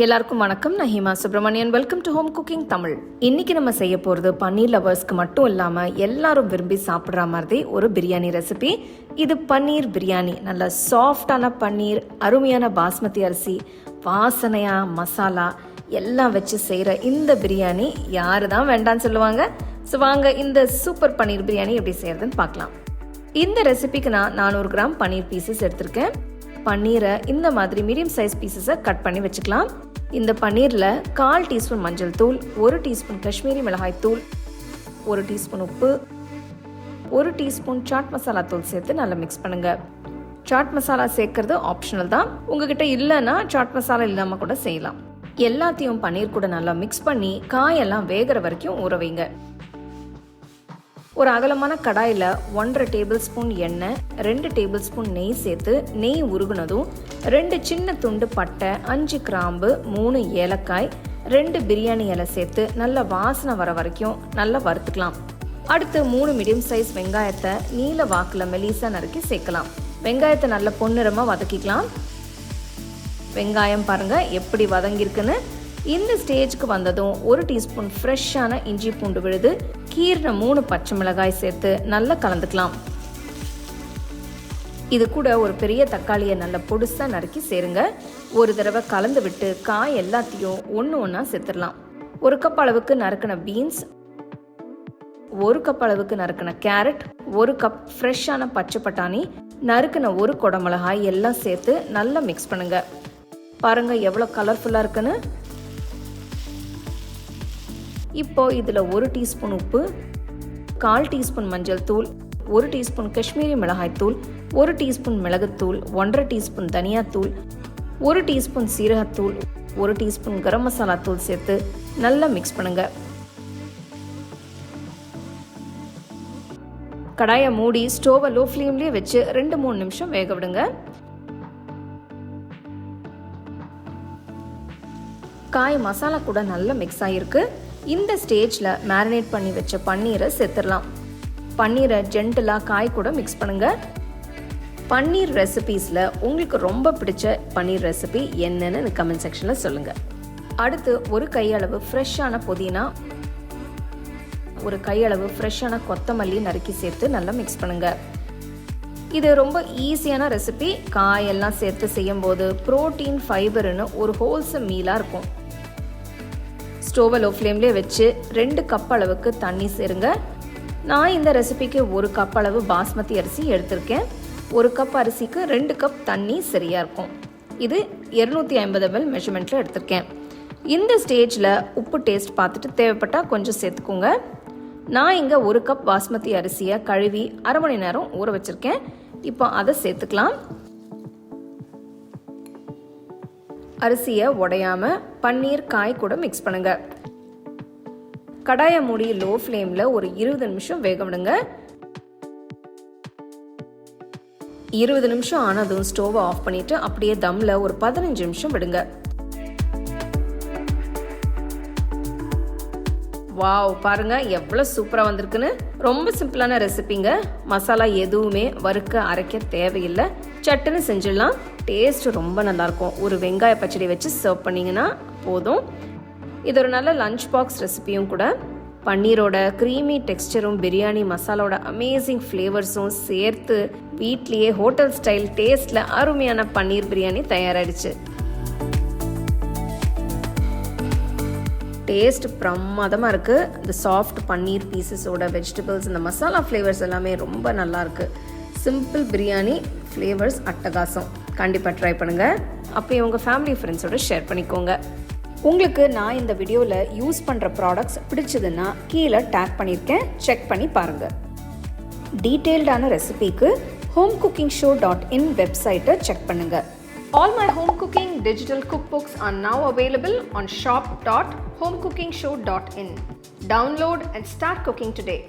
எல்லாருக்கும் வணக்கம். நான் Hima Subramanian. Welcome to home cooking Tamil. இன்னைக்கு நம்ம செய்ய போகிறது பன்னீர் லவர்ஸ்க்கு மட்டும் இல்லாமல் எல்லாரும் விரும்பி சாப்பிட்ற மாதிரி ஒரு பிரியாணி ரெசிபி. இது பன்னீர் பிரியாணி. நல்ல சாஃப்டான பன்னீர், அருமையான பாஸ்மதி அரிசி, வாசனையாக மசாலா எல்லாம் வச்சு செய்கிற இந்த பிரியாணி யாரு தான் வேண்டான்னு சொல்லுவாங்க. ஸோ வாங்க இந்த சூப்பர் பன்னீர் பிரியாணி எப்படி செய்யறதுன்னு பார்க்கலாம். இந்த ரெசிபிக்கு நான் 400 கிராம் பன்னீர் பீசஸ் எடுத்திருக்கேன். பன்னீரை இந்த மாதிரி மீடியம் சைஸ் பீசஸை கட் பண்ணி வச்சுக்கலாம். இந்த பன்னீரில் 1/4 டீஸ்பூன் மஞ்சள் தூள், 1 டீஸ்பூன் காஷ்மீரி மிளகாய் தூள், 1 டீஸ்பூன் உப்பு, 1 டீஸ்பூன் சாட் மசாலா தூள் சேர்த்து நல்லா மிக்ஸ் பண்ணுங்க. சாட் மசாலா சேர்க்கறது ஆப்ஷனல் தான். உங்ககிட்ட இல்லைன்னா சாட் மசாலா இல்லாமல் கூட செய்யலாம். எல்லாத்தையும் பன்னீர் கூட நல்லா மிக்ஸ் பண்ணி காயெல்லாம் வேகிற வரைக்கும் ஊற வைங்க. ஒரு அகலமான கடாயில் 1.5 டேபிள் ஸ்பூன் எண்ணெய், 2 டேபிள் ஸ்பூன் நெய் சேர்த்து நெய் உருகுனதும் 2 சின்ன துண்டு பட்டை, 5 கிராம்பு, 3 ஏலக்காய், 2 பிரியாணி இலை சேர்த்து நல்ல வாசனை வர வரைக்கும் நல்லா வறுத்துக்கலாம். அடுத்து 3 மீடியம் சைஸ் வெங்காயத்தை நீல வாக்கில் மெலிசா நறுக்கி சேர்க்கலாம். வெங்காயத்தை நல்ல பொன்னிறமாக வதக்கிக்கலாம். வெங்காயம் பாருங்க எப்படி வதங்கியிருக்குன்னு. இந்த ஸ்டேஜ்க்கு வந்ததும் 1 டீஸ்பூன் ஃப்ரெஷ்ஷான இஞ்சி பூண்டு விழுது, கீறின 3 பச்சை மிளகாய் சேர்த்து நல்லா கலந்துக்கலாம். இது கூட ஒரு பெரிய தக்காளியை நல்ல பொடுசா நறுக்கி சேருங்க. ஒரு தடவை கலந்து விட்டு காய் எல்லாத்தையும் ஒன்றா சேர்த்துடலாம். 1 கப் அளவுக்கு நறுக்கின பீன்ஸ், 1 கப் அளவுக்கு நறுக்கின கேரட், 1 கப் ஃப்ரெஷ்ஷான பச்சை பட்டாணி, நறுக்கின 1 குடமிளகாய் எல்லாம் சேர்த்து நல்லா மிக்ஸ் பண்ணுங்க. பாருங்க எவ்வளோ கலர்ஃபுல்லாக இருக்குன்னு. இப்போ இதில் 1 டீஸ்பூன் உப்பு, 1/4 டீஸ்பூன் மஞ்சள் தூள், 1 டீஸ்பூன் காஷ்மீரி மிளகாய் தூள், 1 டீஸ்பூன் மிளகுத்தூள், 1.5 டீஸ்பூன் தனியாத்தூள், 1 டீஸ்பூன் சீரகத்தூள், 1 டீஸ்பூன் கரம் மசாலா தூள் சேர்த்து நல்லா மிக்ஸ் பண்ணுங்க. கடாயை மூடி ஸ்டோவை லோ ஃப்ளேம்லேயே வச்சு 2-3 நிமிஷம் வேக விடுங்க. காய் மசாலா கூட நல்லா மிக்ஸ் ஆகிருக்கு. இந்த ஸ்டேஜில் மேரினேட் பண்ணி வச்ச பன்னீரை சேர்த்துடலாம். பன்னீரை ஜென்டலாக காய் கூட மிக்ஸ் பண்ணுங்க. பன்னீர் ரெசிபீஸில் உங்களுக்கு ரொம்ப பிடிச்ச பன்னீர் ரெசிபி என்னன்னு கமெண்ட் செக்ஷனில் சொல்லுங்கள். அடுத்து ஒரு கையளவு ஃப்ரெஷ்ஷான புதினா, ஒரு கையளவு ஃப்ரெஷ்ஷான கொத்தமல்லி நறுக்கி சேர்த்து நல்லா மிக்ஸ் பண்ணுங்க. இது ரொம்ப ஈஸியான ரெசிபி. காயெல்லாம் சேர்த்து செய்யும் போது புரோட்டீன், ஃபைபர்னு ஒரு ஹோல்சம் மீலாக இருக்கும். ஸ்டோவை லோ ஃப்ளேம்லேயே வச்சு 2 கப் அளவுக்கு தண்ணி சேருங்க. நான் இந்த ரெசிபிக்கு 1 கப் அளவு பாஸ்மதி அரிசி எடுத்திருக்கேன். 1 கப் அரிசிக்கு 2 கப் தண்ணி சரியாக இருக்கும். இது 250 ml மெஷர்மெண்ட்டில் எடுத்திருக்கேன். இந்த ஸ்டேஜில் உப்பு டேஸ்ட் பார்த்துட்டு தேவைப்பட்டால் கொஞ்சம் சேர்த்துக்கோங்க. நான் இங்கே 1 கப் பாஸ்மதி அரிசியை கழுவி 1/2 மணி நேரம் ஊற வச்சுருக்கேன். இப்போ அதை சேர்த்துக்கலாம். அரிசியை உடையாம பன்னீர் காய் கூட மிக்ஸ் பண்ணுங்க. கடாயை மூடி லோ ஃப்ளேமில் ஒரு 20 நிமிஷம் வேக விடுங்க. 20 நிமிஷம் ஆனதும் ஸ்டோவை ஆஃப் பண்ணிட்டு அப்படியே தம்ல ஒரு 15 நிமிஷம் விடுங்க. வாவ், பாருங்க எவ்வளோ சூப்பராக வந்திருக்குன்னு. ரொம்ப சிம்பிளான ரெசிபிங்க. மசாலா எதுவுமே வறுக்க அரைக்க தேவையில்லை. சட்டுன்னு செஞ்சிடலாம். டேஸ்ட் ரொம்ப நல்லாயிருக்கும். ஒரு வெங்காய பச்சடி வச்சு சர்வ் பண்ணிங்கன்னா போதும். இது ஒரு நல்ல லஞ்ச் பாக்ஸ் ரெசிபியும் கூட. பன்னீரோட க்ரீமி டெக்ஸ்டரும் பிரியாணி மசாலோட அமேசிங் ஃப்ளேவர்ஸும் சேர்த்து வீட்லேயே ஹோட்டல் ஸ்டைல் டேஸ்ட்டில் அருமையான பன்னீர் பிரியாணி தயாராகிடுச்சு. டேஸ்ட் பிரமாதமாக இருக்குது. இந்த சாஃப்ட் பன்னீர் பீசஸோட வெஜிடபிள்ஸ், இந்த மசாலா ஃப்ளேவர்ஸ் எல்லாமே ரொம்ப நல்லாயிருக்கு. சிம்பிள் பிரியாணி, ஃப்ளேவர்ஸ் அட்டகாசம். கண்டிப்பாக ட்ரை பண்ணுங்கள். அப்போ உங்கள் ஃபேமிலி ஃப்ரெண்ட்ஸோட ஷேர் பண்ணிக்கோங்க. உங்களுக்கு நான் இந்த வீடியோவில் யூஸ் பண்ணுற ப்ராடக்ட்ஸ் பிடிச்சதுன்னா கீழே டேக் பண்ணியிருக்கேன், செக் பண்ணி பாருங்கள். டீட்டெயில்டான ரெசிபிக்கு homecookingShow.in வெப்சைட்டை செக் பண்ணுங்கள். All my home cooking digital cookbooks are now available on shop.homecookingshow.in. Download and start cooking today.